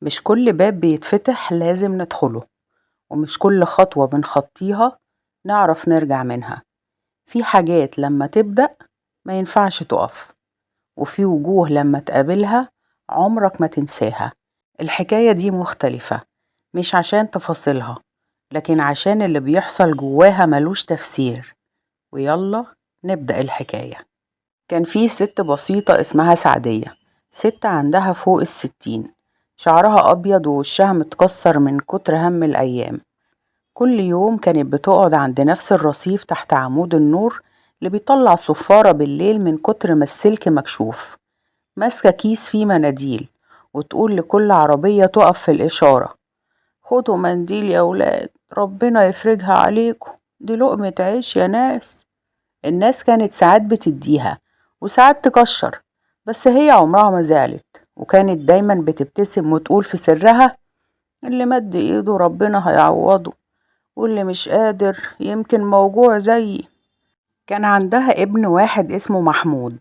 مش كل باب بيتفتح لازم ندخله، ومش كل خطوة بنخطيها نعرف نرجع منها. في حاجات لما تبدأ ما ينفعش تقف، وفي وجوه لما تقابلها عمرك ما تنساها. الحكاية دي مختلفة، مش عشان تفاصيلها، لكن عشان اللي بيحصل جواها ملوش تفسير. ويلا نبدأ الحكاية. كان في ست بسيطة اسمها سعدية، ست عندها فوق ال60، شعرها أبيض ووشها متكسر من كتر هم الأيام. كل يوم كانت بتقعد عند نفس الرصيف تحت عمود النور اللي بيطلع صفارة بالليل من كتر ما السلك مكشوف، ماسكة كيس فيه مناديل، وتقول لكل عربية تقف في الإشارة: خدوا منديل يا ولاد، ربنا يفرجها عليكم، دي لقمة عيش يا ناس. الناس كانت ساعات بتديها وساعات تكشر، بس هي عمرها ما زعلت، وكانت دايما بتبتسم وتقول في سرها: اللي مد ايده ربنا هيعوضه، واللي مش قادر يمكن موجوع زيي. كان عندها ابن واحد اسمه محمود،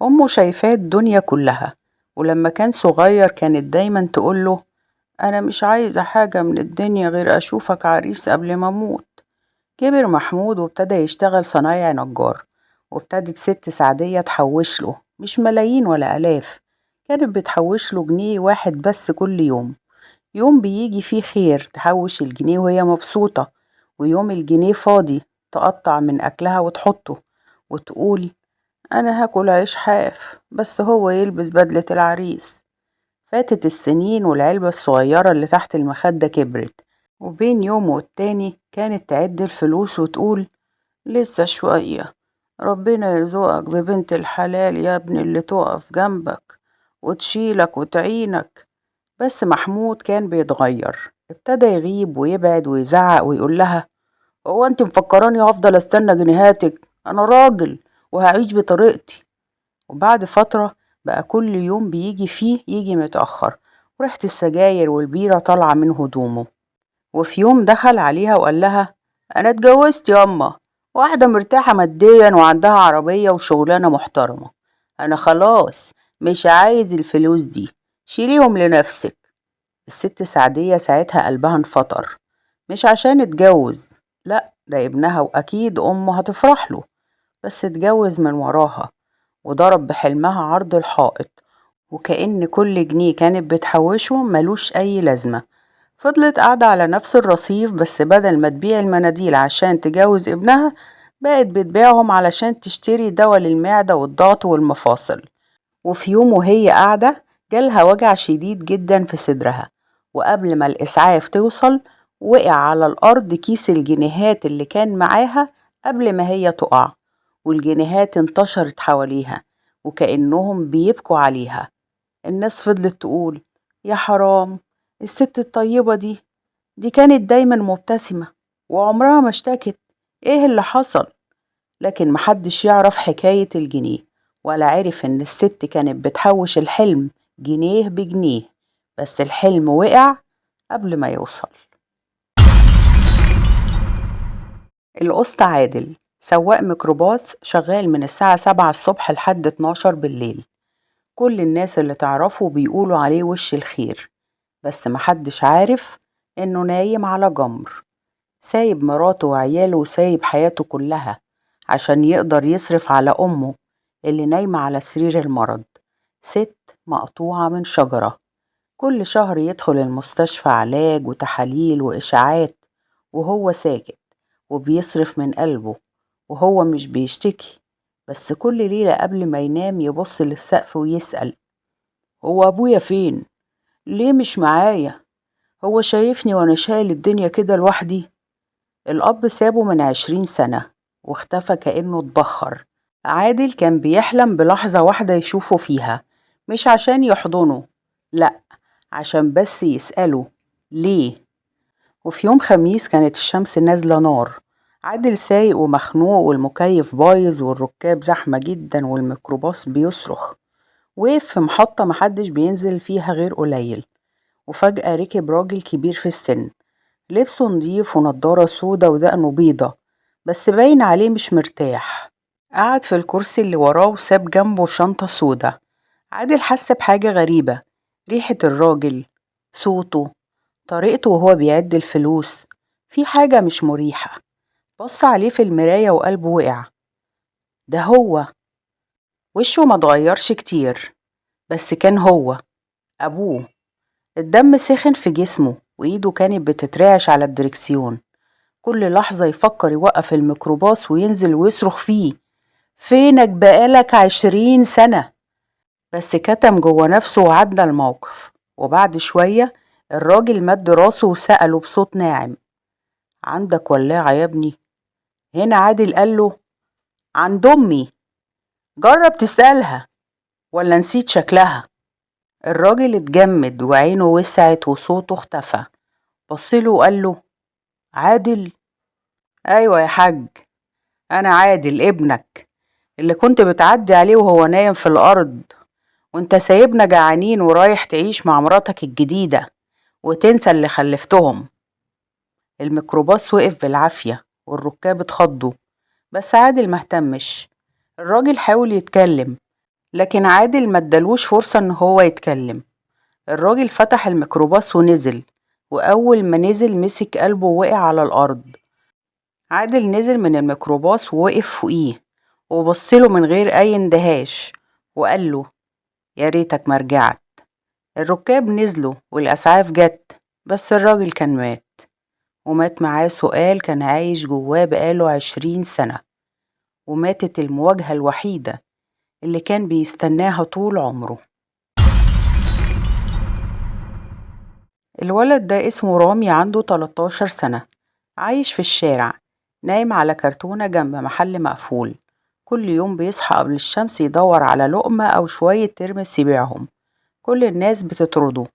أمه شايفاه الدنيا كلها، ولما كان صغير كانت دايما تقوله: أنا مش عايزة حاجة من الدنيا غير أشوفك عريس قبل ما أموت. كبر محمود وابتدى يشتغل صنايعي نجار، وابتدت ست سعدية تحوش له مش ملايين ولا آلاف، كانت بتحوش له جنيه واحد بس كل يوم. يوم بيجي فيه خير تحوش الجنيه وهي مبسوطة، ويوم الجنيه فاضي تقطع من أكلها وتحطه وتقول: أنا هاكل عيش حاف بس هو يلبس بدلة العريس. فاتت السنين والعلبة الصغيرة اللي تحت المخدة كبرت، وبين يوم والتاني كانت تعد الفلوس وتقول: لسه شوية، ربنا يرزقك ببنت الحلال يا ابني اللي تقف جنبك وتشيلك وتعينك. بس محمود كان بيتغير، ابتدى يغيب ويبعد ويزعق ويقول لها: هو انت مفكراني هفضل استنى جنيهاتك؟ انا راجل وهعيش بطريقتي. وبعد فترة بقى كل يوم بيجي فيه يجي متأخر، وريحة السجاير والبيرة طالعة من هدومه. وفي يوم دخل عليها وقال لها: انا اتجوزت ياما، واحدة مرتاحة ماديا وعندها عربية وشغلانة محترمة، انا خلاص مش عايز الفلوس دي، شيليهم لنفسك. الست سعدية ساعتها قلبها انفطر، مش عشان اتجوز، لا، ده ابنها واكيد امه هتفرح له، بس اتجوز من وراها وضرب بحلمها عرض الحائط، وكأن كل جنيه كانت بتحوشه ملوش اي لازمة. فضلت قاعدة على نفس الرصيف، بس بدل ما تبيع المناديل عشان تجوز ابنها بقت بتبيعهم علشان تشتري دواء للمعدة والضغط والمفاصل. وفي يوم وهي قاعدة جالها وجع شديد جدا في صدرها، وقبل ما الإسعاف توصل وقع على الأرض كيس الجنيهات اللي كان معاها قبل ما هي تقع، والجنيهات انتشرت حواليها وكأنهم بيبكوا عليها. الناس فضلت تقول: يا حرام، الست الطيبة دي كانت دايما مبتسمة وعمرها ما اشتكت، ايه اللي حصل؟ لكن محدش يعرف حكاية الجنيه، ولا عرف ان الست كانت بتحوش الحلم جنيه بجنيه، بس الحلم وقع قبل ما يوصل. القسط عادل سواق ميكروباص شغال من الساعة 7 الصبح لحد 12 بالليل. كل الناس اللي تعرفه بيقولوا عليه وش الخير، بس محدش عارف إنه نايم على جمر، سايب مراته وعياله وسايب حياته كلها عشان يقدر يصرف على أمه اللي نايمة على سرير المرض، ست مقطوعة من شجرة. كل شهر يدخل المستشفى علاج وتحاليل وإشاعات، وهو ساكت وبيصرف من قلبه، وهو مش بيشتكي، بس كل ليلة قبل ما ينام يبص للسقف ويسأل: هو أبويا فين؟ ليه مش معايا؟ هو شايفني وأنا شايل الدنيا كده لوحدي؟ الأب سابه من 20 سنة واختفى كأنه اتبخر. عادل كان بيحلم بلحظة واحدة يشوفه فيها، مش عشان يحضنه، لأ، عشان بس يسأله ليه. وفي يوم خميس كانت الشمس نازلة نار، عادل سايق ومخنوق والمكيف بايظ والركاب زحمة جدا والميكروباص بيصرخ. وقف في محطة محدش بينزل فيها غير قليل، وفجأة ركب راجل كبير في السن، لبسه نضيف ونضارة سودا ودقنه بيضة، بس باين عليه مش مرتاح. قعد في الكرسي اللي وراه وساب جنبه شنطة سودا. عادل حس بحاجة غريبة، ريحة الراجل، صوته، طريقته وهو بيعد الفلوس، في حاجة مش مريحة. بص عليه في المراية وقلبه وقع. ده هو. وشه ما اتغيرش كتير، بس كان هو أبوه. الدم سخن في جسمه وإيده كانت بتترعش على الدركسيون. كل لحظة يفكر يوقف الميكروباص وينزل ويصرخ فيه: فينك بقالك 20 سنة؟ بس كتم جوه نفسه وعدى الموقف. وبعد شوية الراجل مد راسه وسأله بصوت ناعم: عندك ولاعة يا ابني؟ هنا عادل قال له: عند أمي. جرب تسألها، ولا نسيت شكلها؟ الراجل اتجمد وعينه وسعت وصوته اختفى. بصله وقال له: عادل؟ ايوه يا حاج، انا عادل ابنك اللي كنت بتعدي عليه وهو نايم في الارض، وانت سايبنا جعانين ورايح تعيش مع مراتك الجديدة وتنسى اللي خلفتهم. الميكروباص وقف بالعافية والركاب اتخضوا، بس عادل مهتمش. الراجل حاول يتكلم، لكن عادل ما ادالوش فرصة ان هو يتكلم. الراجل فتح الميكروباص ونزل، وأول ما نزل مسك قلبه ووقع على الأرض. عادل نزل من الميكروباص ووقف فوقيه وبصله من غير أي اندهاش وقال له: يا ريتك ما رجعت. الركاب نزلوا والأسعاف جت، بس الراجل كان مات، ومات معاه سؤال كان عايش جواه بقاله 20 سنة، وماتت المواجهة الوحيدة اللي كان بيستناها طول عمره. الولد ده اسمه رامي، عنده 13 سنة، عايش في الشارع، نايم على كرتونة جنب محل مقفول. كل يوم بيصحى قبل الشمس يدور على لقمة أو شوية ترمس يبيعهم. كل الناس بتطرده،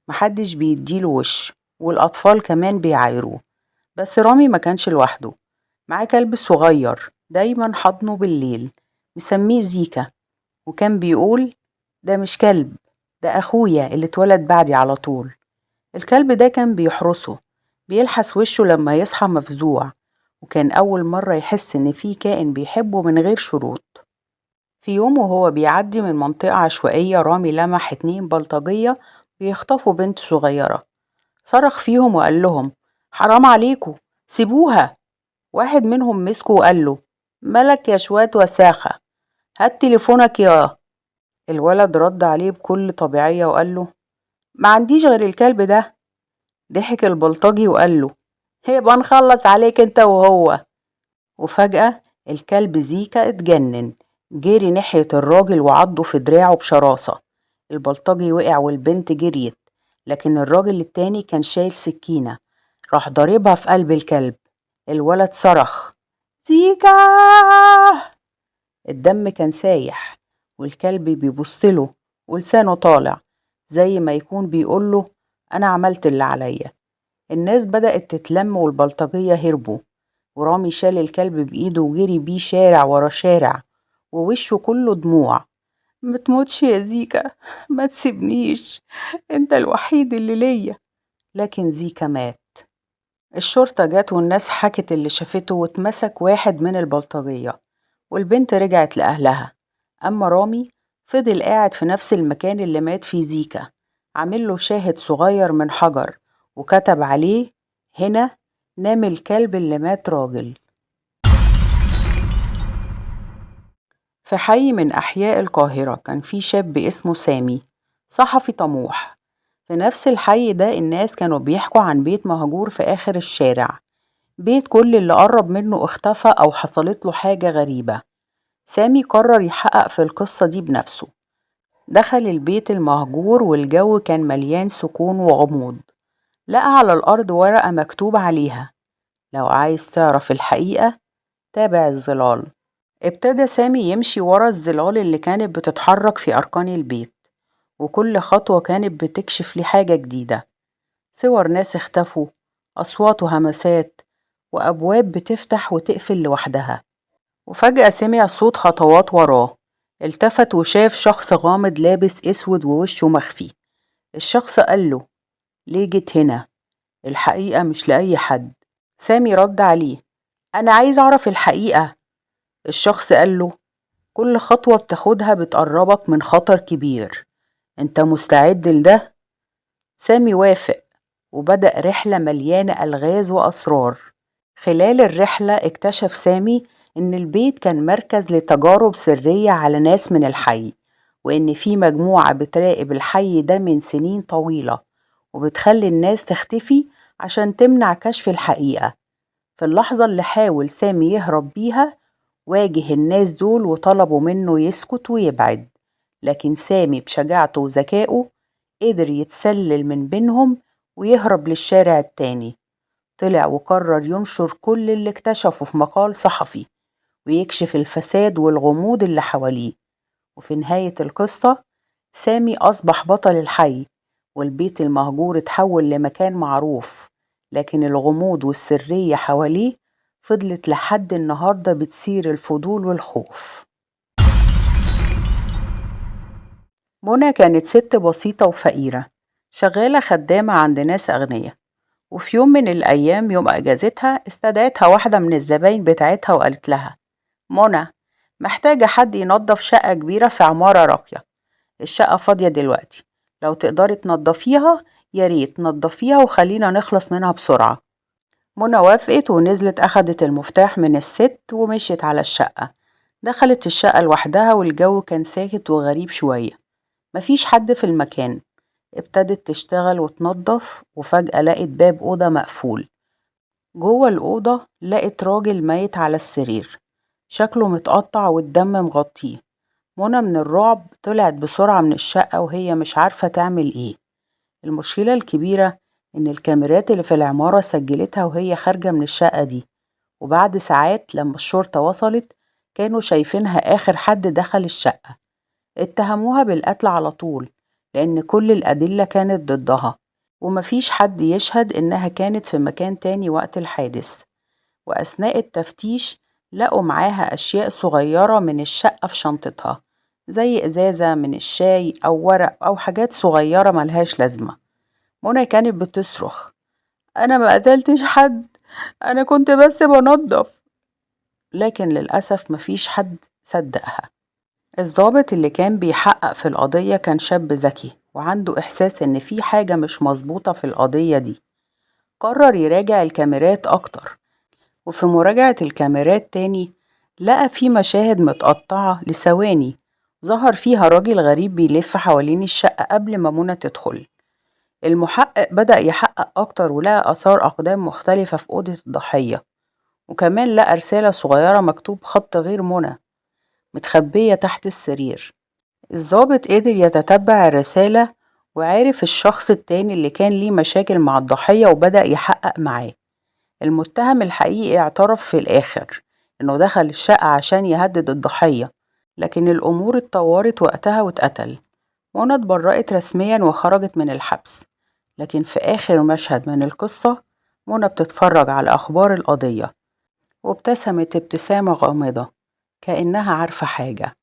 محدش بيديله وش، والأطفال كمان بيعايروه. بس رامي ما كانش لوحده، معاه كلب صغير دايما حضنه بالليل، مسميه زيكا. وكان بيقول: ده مش كلب، ده أخويا اللي اتولد بعدي على طول. الكلب ده كان بيحرسه، بيلحس وشه لما يصحى مفزوع، وكان أول مرة يحس إن في كائن بيحبه من غير شروط. في يوم وهو بيعدي من منطقة عشوائية، رامي لمح 2 بلطجية بيخطفوا بنت صغيرة. صرخ فيهم وقال لهم: حرام عليكم، سيبوها. واحد منهم مسكه وقال له: ملك يا شوات وساخة، هات تليفونك يا. الولد رد عليه بكل طبيعية وقال له: ما عنديش غير الكلب ده. ضحك البلطجي وقال له: يبقى نخلص عليك انت وهو. وفجأة الكلب زيكا اتجنن، جري ناحية الراجل وعضه في دراعه بشراسة. البلطجي وقع والبنت جريت، لكن الراجل التاني كان شايل سكينة، راح ضاربها في قلب الكلب. الولد صرخ: زيكا! الدم كان سايح، والكلب بيبصله ولسانه طالع، زي ما يكون بيقوله: أنا عملت اللي عليا. الناس بدأت تتلم والبلطجية هربوا، ورامي شال الكلب بإيده وجري بيه شارع ورا شارع، ووشه كله دموع. متموتش يا زيكا، ما تسيبنيش، انت الوحيد اللي ليا. لكن زيكا مات. الشرطة جت والناس حكت اللي شافته، واتمسك واحد من البلطجية، والبنت رجعت لأهلها. أما رامي فضل قاعد في نفس المكان اللي مات فيه زيكا، عامله شاهد صغير من حجر، وكتب عليه: هنا نام الكلب اللي مات راجل. في حي من أحياء القاهرة كان في شاب اسمه سامي، صحفي طموح. في نفس الحي ده الناس كانوا بيحكوا عن بيت مهجور في آخر الشارع، بيت كل اللي قرب منه اختفى أو حصلت له حاجة غريبة. سامي قرر يحقق في القصة دي بنفسه. دخل البيت المهجور والجو كان مليان سكون وغموض. لقى على الأرض ورقة مكتوب عليها: لو عايز تعرف الحقيقة تابع الظلال. ابتدى سامي يمشي ورا الظلال اللي كانت بتتحرك في أركان البيت، وكل خطوة كانت بتكشف ليه حاجة جديدة: صور ناس اختفوا، أصوات وهمسات، وأبواب بتفتح وتقفل لوحدها. وفجأة سمع صوت خطوات وراه، التفت وشاف شخص غامض لابس اسود ووشه مخفي. الشخص قاله: ليه جيت هنا؟ الحقيقة مش لأي حد. سامي رد عليه: أنا عايز أعرف الحقيقة. الشخص قاله: كل خطوة بتاخدها بتقربك من خطر كبير، أنت مستعد لده؟ سامي وافق وبدأ رحلة مليانة ألغاز وأسرار. خلال الرحلة اكتشف سامي إن البيت كان مركز لتجارب سرية على ناس من الحي، وإن في مجموعة بتراقب الحي ده من سنين طويلة وبتخلي الناس تختفي عشان تمنع كشف الحقيقة. في اللحظة اللي حاول سامي يهرب بيها، واجه الناس دول وطلبوا منه يسكت ويبعد، لكن سامي بشجاعته وذكائه قدر يتسلل من بينهم ويهرب للشارع التاني. طلع وقرر ينشر كل اللي اكتشفه في مقال صحفي ويكشف الفساد والغموض اللي حواليه. وفي نهاية القصة سامي أصبح بطل الحي، والبيت المهجور اتحول لمكان معروف، لكن الغموض والسرية حواليه فضلت لحد النهاردة بتثير الفضول والخوف. منى كانت ست بسيطة وفقيرة، شغالة خدامة عند ناس أغنياء. وفي يوم من الأيام، يوم أجازتها، استدعتها واحدة من الزباين بتاعتها وقالت لها: منى، محتاجة حد ينظف شقة كبيرة في عمارة راقية. الشقة فاضية دلوقتي، لو تقدري تنضفيها ياريت نضفيها وخلينا نخلص منها بسرعة. منى وافقت ونزلت أخدت المفتاح من الست ومشيت على الشقة. دخلت الشقة لوحدها والجو كان ساكت وغريب شوية، مفيش حد في المكان. ابتدت تشتغل وتنظف وفجأة لقت باب أوضة مقفول. جوه الأوضة لقت راجل ميت على السرير، شكله متقطع والدم مغطيه. منى من الرعب طلعت بسرعة من الشقة وهي مش عارفة تعمل ايه. المشكلة الكبيرة إن الكاميرات اللي في العمارة سجلتها وهي خارجة من الشقة دي، وبعد ساعات لما الشرطة وصلت كانوا شايفينها آخر حد دخل الشقة. اتهموها بالقتل على طول لأن كل الأدلة كانت ضدها، ومفيش حد يشهد إنها كانت في مكان تاني وقت الحادث. وأثناء التفتيش لقوا معاها أشياء صغيرة من الشقة في شنطتها، زي إزازة من الشاي أو ورق أو حاجات صغيرة ملهاش لازمة. منى كانت بتصرخ: أنا ما قتلتش حد، أنا كنت بس بنضف. لكن للأسف مفيش حد صدقها. الضابط اللي كان بيحقق في القضية كان شاب ذكي وعنده إحساس إن في حاجة مش مظبوطة في القضية دي. قرر يراجع الكاميرات أكتر، وفي مراجعة الكاميرات تاني لقى في مشاهد متقطعة لثواني ظهر فيها راجل غريب بيلف حوالين الشقة قبل ما منى تدخل. المحقق بدأ يحقق أكتر ولقى آثار أقدام مختلفة في أوضة الضحية، وكمان لقى رسالة صغيرة مكتوب خط غير منى متخبية تحت السرير. الضابط قدر يتتبع الرسالة وعرف الشخص التاني اللي كان ليه مشاكل مع الضحية وبدأ يحقق معاه. المتهم الحقيقي اعترف في الآخر إنه دخل الشقة عشان يهدد الضحية، لكن الأمور اتطورت وقتها واتقتل. منى اتبرأت رسميا وخرجت من الحبس، لكن في آخر مشهد من القصة منى بتتفرج على أخبار القضية وابتسمت ابتسامة غامضة كأنها عارفة حاجة.